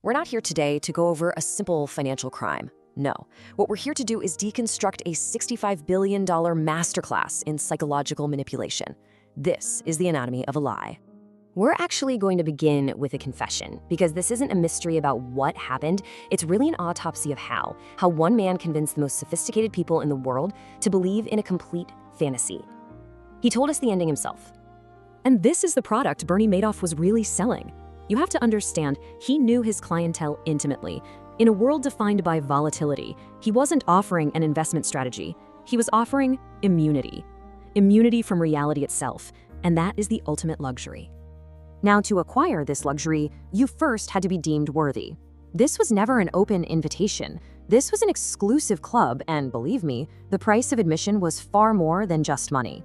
We're not here today to go over a simple financial crime. No. What we're here to do is deconstruct a $65 billion masterclass in psychological manipulation. This is the anatomy of a lie. We're actually going to begin with a confession, because this isn't a mystery about what happened. It's really an autopsy of how one man convinced the most sophisticated people in the world to believe in a complete fantasy. He told us the ending himself. And this is the product Bernie Madoff was really selling. You have to understand, he knew his clientele intimately. In a world defined by volatility, he wasn't offering an investment strategy. He was offering immunity. Immunity from reality itself, and that is the ultimate luxury. Now, to acquire this luxury, you first had to be deemed worthy. This was never an open invitation. This was an exclusive club, and believe me, the price of admission was far more than just money.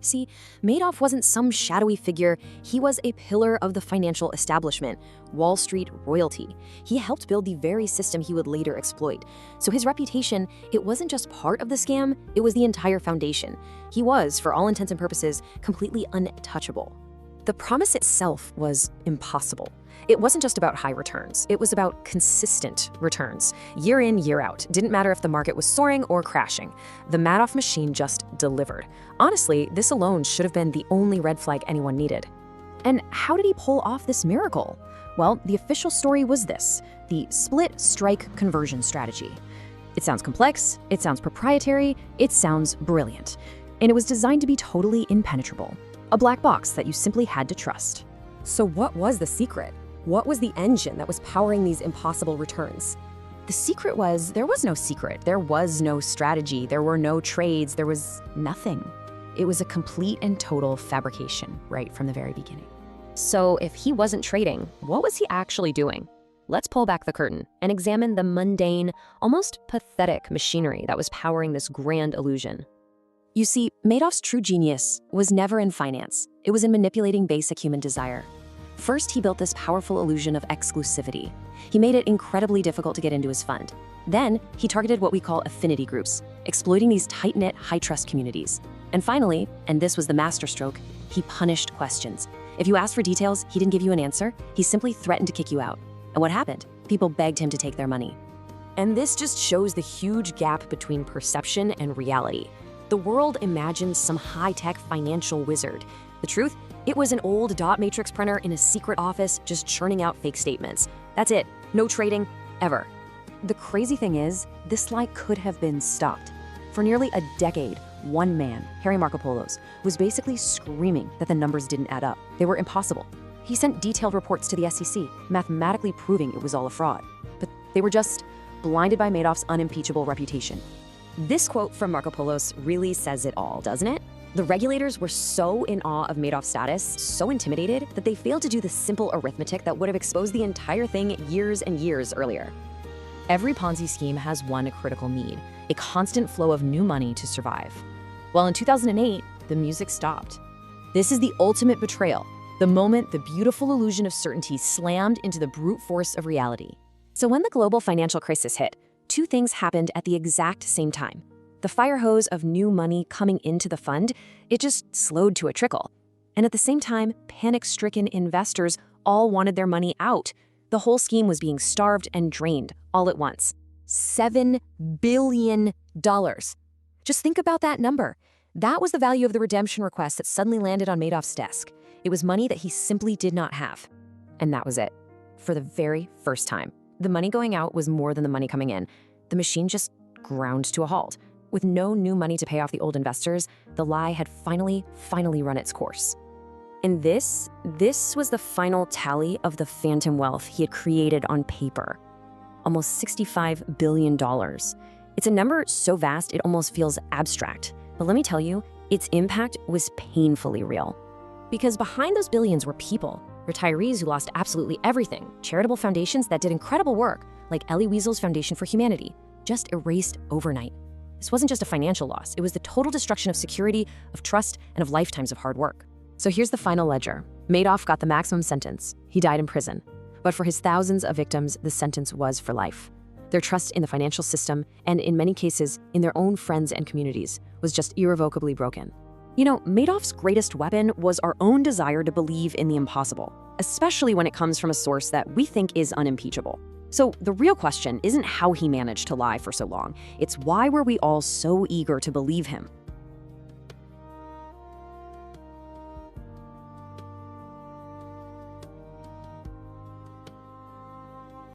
See, Madoff wasn't some shadowy figure. He was a pillar of the financial establishment, Wall Street royalty. He helped build the very system he would later exploit. So his reputation, it wasn't just part of the scam, it was the entire foundation. He was, for all intents and purposes, completely untouchable. The promise itself was impossible. It wasn't just about high returns. It was about consistent returns. Year in, year out. Didn't matter if the market was soaring or crashing. The Madoff machine just delivered. Honestly, this alone should have been the only red flag anyone needed. And how did he pull off this miracle? Well, the official story was this: the split strike conversion strategy. It sounds complex, it sounds proprietary, it sounds brilliant. And it was designed to be totally impenetrable. A black box that you simply had to trust. So what was the secret? What was the engine that was powering these impossible returns? The secret was, there was no secret. There was no strategy. There were no trades. There was nothing. It was a complete and total fabrication right from the very beginning. So if he wasn't trading, what was he actually doing? Let's pull back the curtain and examine the mundane, almost pathetic machinery that was powering this grand illusion. You see, Madoff's true genius was never in finance. It was in manipulating basic human desire. First, he built this powerful illusion of exclusivity. He made it incredibly difficult to get into his fund. Then, he targeted what we call affinity groups, exploiting these tight-knit, high-trust communities. And finally, and this was the masterstroke, he punished questions. If you asked for details, he didn't give you an answer. He simply threatened to kick you out. And what happened? People begged him to take their money. And this just shows the huge gap between perception and reality. The world imagined some high-tech financial wizard. The truth? It was an old dot matrix printer in a secret office just churning out fake statements. That's it. No trading, ever. The crazy thing is, this lie could have been stopped. For nearly a decade, one man, Markopolos, was basically screaming that the numbers didn't add up. They were impossible. He sent detailed reports to the SEC, mathematically proving it was all a fraud. But they were just blinded by Madoff's unimpeachable reputation. This quote from Markopolos really says it all, doesn't it? The regulators were so in awe of Madoff's status, so intimidated, that they failed to do the simple arithmetic that would have exposed the entire thing years and years earlier. Every Ponzi scheme has one critical need: a constant flow of new money to survive. Well, in 2008, the music stopped. This is the ultimate betrayal, the moment the beautiful illusion of certainty slammed into the brute force of reality. So when the global financial crisis hit, two things happened at the exact same time. The fire hose of new money coming into the fund, it just slowed to a trickle. And at the same time, panic-stricken investors all wanted their money out. The whole scheme was being starved and drained all at once. $7 billion. Just think about that number. That was the value of the redemption request that suddenly landed on Madoff's desk. It was money that he simply did not have. And that was it. For the very first time, the money going out was more than the money coming in. The machine just ground to a halt. With no new money to pay off the old investors, the lie had finally run its course. And this was the final tally of the phantom wealth he had created on paper. Almost $65 billion. It's a number so vast it almost feels abstract. But let me tell you, its impact was painfully real. Because behind those billions were people, retirees who lost absolutely everything, charitable foundations that did incredible work, like Elie Wiesel's Foundation for Humanity, just erased overnight. This wasn't just a financial loss, it was the total destruction of security, of trust, and of lifetimes of hard work. So here's the final ledger. Madoff got the maximum sentence. He died in prison. But for his thousands of victims, the sentence was for life. Their trust in the financial system, and in many cases, in their own friends and communities, was just irrevocably broken. You know, Madoff's greatest weapon was our own desire to believe in the impossible. especially when it comes from a source that we think is unimpeachable. So the real question isn't how he managed to lie for so long. It's why were we all so eager to believe him?